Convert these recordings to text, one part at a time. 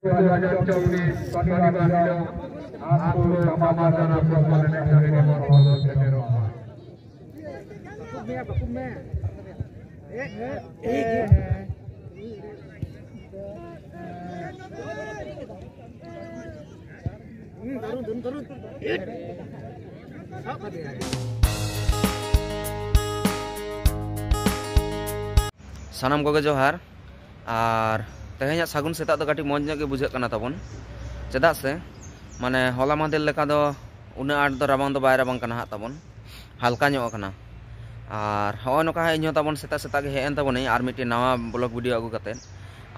2024 শনিবার দিন আসল সমাধান প্রবলেমে জড়িয়ে পড়ল সেটেরোমা বাকুমে turun sanam koge johar ar tehenya sagun setak do kati moj nyok ge bujhak kana tabon chedak se mane hola mahdel leka do una art do rabang do bai rabang kana ha tabon halka nyok kana ar hoy noka ha inyo tabon setak setak ge hen tabon ar miti nawa blog video agu katen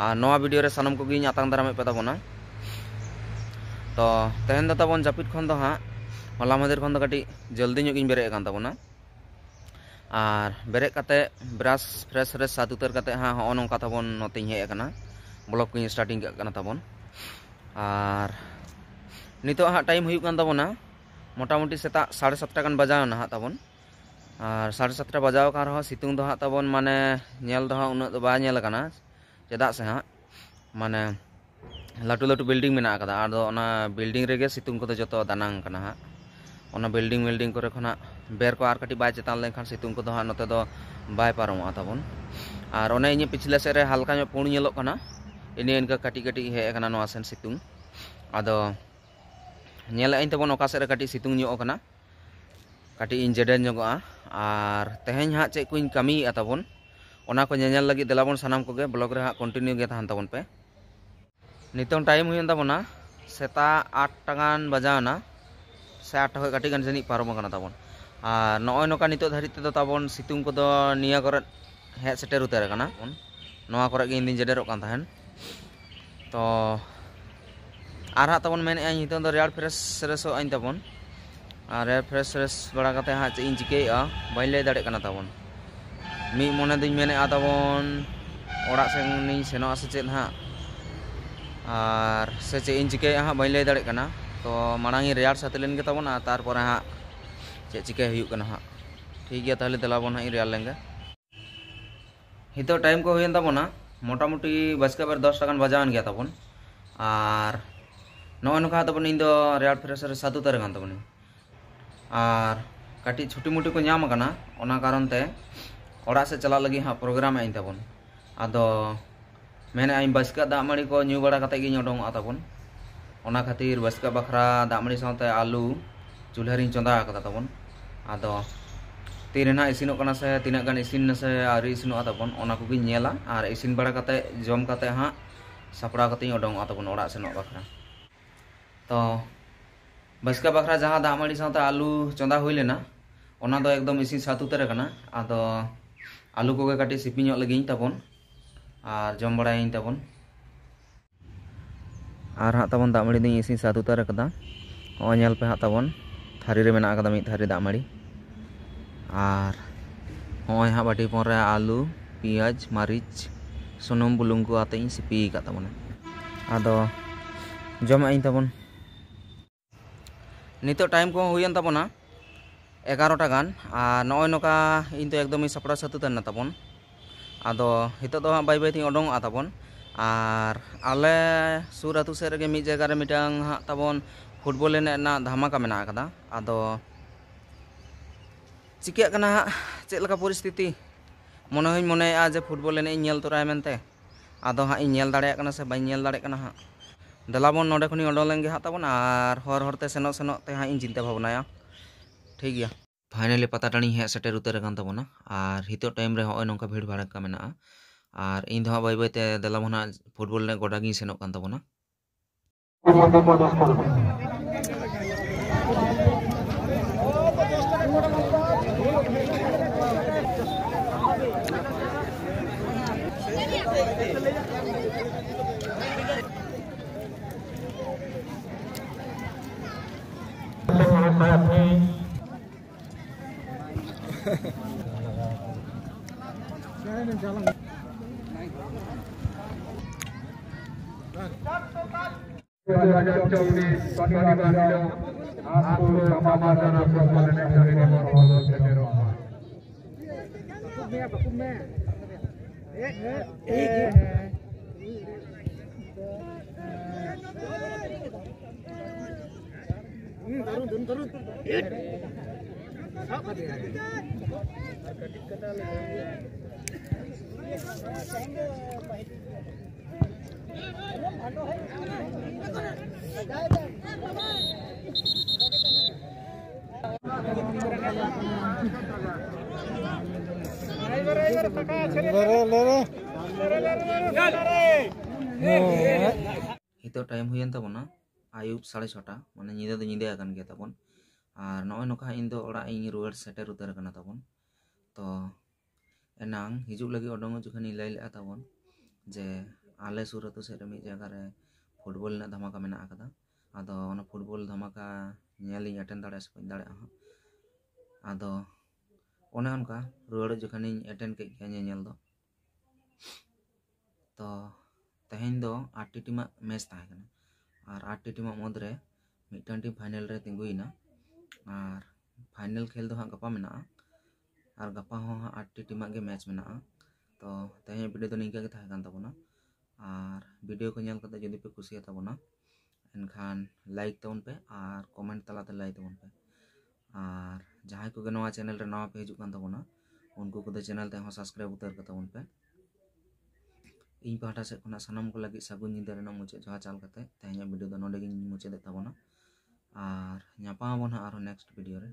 ar nawa video re sanam koge nyatang daram pe tabona to tehen do tabon japit khon do ha hola mahdel khon do kati jaldi nyok in bere kan tabona আর বেরে কাতে brush fresh fresh সাত উতার কাতে হ্যাঁ হো নংকা তাবন নতিং হে কানা blog কো starting কানা তাবন আর নিতো হা time হুয়ুক কান তাবনা মোটামুটি সেতা 7:30 গান বাজাও না হা তাবন আর 7:30 বাজাও কার হ সিতুং দো হা তাবন মানে নেল দো হা উনা দো বা নেল কানা চেদা সে হা মানে লাটু লাটু বিল্ডিং মেনা কাদা আর দো ওনা বিল্ডিং রেগে সিতুং কো দো যত দানাং কানা হা ओना बिल्डिंग करे खना बेर को आर कटी बाय चेतान लेखान सितुंग को दो हा नते दो बाय पारमोआ ताबन आर ओने इने पिछले से रे हल्का ᱧᱚᱜ पुण ñेलोग कना इने इनका कटी कटी हे कना नोआ सेन सितुंग आदो ñेल आइन ताबन ओका से रे कटी सितुंग ᱧᱚᱜ कना कटी इन जेडन ᱧᱚᱜᱚᱜᱼᱟ आर तेहेñ हा चे कुइन कमी ताबन ओना को ñeñal लगी देलाबन सानाम कोगे ब्लॉग रे हा कंटिन्यू गे थान ताबन पे नितों टाइम हुयन ताबना सेता 8 टागान बजावना से 8 हो काटी गान जनी पारम काना ताबन आर नय नका नितो धारि ते ताबन सितुंग को दो निया करे हे सेटेर उतार काना नोआ करे गे इन दिन जेडेरो कान थाहेन तो आर हा ताबन मेन आइ नितो दो रेड फ्रेश रेसो आइन ताबन आर रेड फ्रेश बड़ा कते हा चे इन चिकेआ बाइ लय दाड़े काना ताबन मी मने दिन मेने आ ताबन ओड़ा सेन नि सेनो आसे चेद हा आर से चे इन चिकेआ हा बाइ लय दाड़े काना तो मांगी रेयार सातलेन के तबन तारपर हाँ चे चिके हुयुक कना हाँ ठीक गया ताहले देलाबन हाँ रेयार लेंगे हितो टाइम को हुयन तबना मोटामुटी बसका बेर 10 टाकान बजावन गया तबन आर नय नका तबन इन दो रेयार फ्रेश रे सातु तार गान तबन आर काटी छुटी मुटी को ᱧᱟᱢ कना ओना कारण ते ओड़ा से चला लगी हाँ प्रोग्राम आइन तबन आदो मेने आइन बसका दामड़ी को न्यू बड़ा कते गी ओडोंग तबन ओना खातिर बसका बखरा दामड़ी साथे आलू चूल्हारिन चंदा कदा तबन आदो तीरेना इसिनो कना से तिना गान इसिन से आरि इसिनो तबन ओना को गी नेला आर इसिन बड़ा कते जम कते हा सपड़ा कते ओडोंग तबन ओड़ा सेनो बखरा तो बसका बखरा जहां दामड़ी साथे आलू चंदा हुई लेना ओना दो एकदम इसिन सात उतार कना आदो आलू को काटी सिपि ᱧᱚᱜ लगी तबन आर जम बड़ाइन तबन आर हाँ तबन दामड़ी दिन इसिन सात उतार कदा नेल पे हाँ तबन थारी रे मेना कदा मिद थारी दामड़ी आर होय हाँ बाटी पन रे आलू पियाज मारिच सुनुम बुलुंग को आते सिपी का तबन आदो जमा इन तबन नितो टाइम को हुयन तबना 11 टा गान आर नय नका इन तो एकदम सपड़ा सात उतार ना तबन आदो हितो दो बाय बाय थिं ओडोंग तबन आर आले सुर आतु से रे मिद जगह रे मिटांग हा तबन फुटबॉल एने ना धमाका मेना कदा आदो चिकिया कना चेद लका परिस्थिति मने होय मने आ जे फुटबॉल एने नेल तोराय मेनते आदो हा इन नेल दाड़े कना से बाय नेल दाड़े कना हा देलाबन नोडे खनि ओडों लेंगे हा तबन आर हर हरते सेनो सेनो ते हा इन चिंता भावनाया ठीक गया फाइनली पता टाणी हे सेटेर उतार कान तबना आर हितो टाइम रे होय नोंका भीड़ भाड़ का मेना आर इन दो बाय बाय ते देलाबना फुटबॉल ने गोडा गिन सेनो कान तबना শনিবার দিন আসল সমাধান প্রবলেমে জড়িয়ে পড়ল সেটেরোমা বাকুমে हितो टाइम हुई तबना आयुब 6:30 माने निदा दो निदा आकान गया तबन और नॉय नोका इन दो ओड़ा इन रुआर सेटर उतर कना तबन तो एनांग हिजुग लगी ओडोंग जुखनी लई ले तबन जे आले सूरत से मी जगह रे फुटबॉल ना धमाका मेना आकदा आदो ओना फुटबॉल धमाका नेली अटेंड दाड़े से दाड़े आदो ओने उनका रुआर जुखनी अटेंड के नेल दो तो तेहेन दो 8 टीम मैच ताहेकना और 8 टीम मदरे मिटन टीम फाइनल रे तिंगुइना और फाइनल खेल दो हाँ गपा मेना और गपा हो हाँ 8 टीम के मैच मेना तो तेहेन वीडियो तो निंका के ताहेकान तबना और वीडियो को नेल कते जदि पे खुशी तबना एनखान लाइक तबन पे और कमेंट तलाते लाइक तबन पे और जहां को नवा चैनल रे नवा पे हिजुक कान तबना उनको को चैनल ते हो सब्सक्राइब उतर के तबन पे इन पाटा से खुना सनम को लगी सगुन निदा रेना मुचे जहा चाल करते तेहना वीडियो दो नोडे गिन मुचे दे तबना और ᱧᱟᱯᱟᱢ ᱟᱵᱚᱱ ᱦᱟᱸᱜ ᱟᱨᱦᱚᱸ नेक्स्ट वीडियो रे।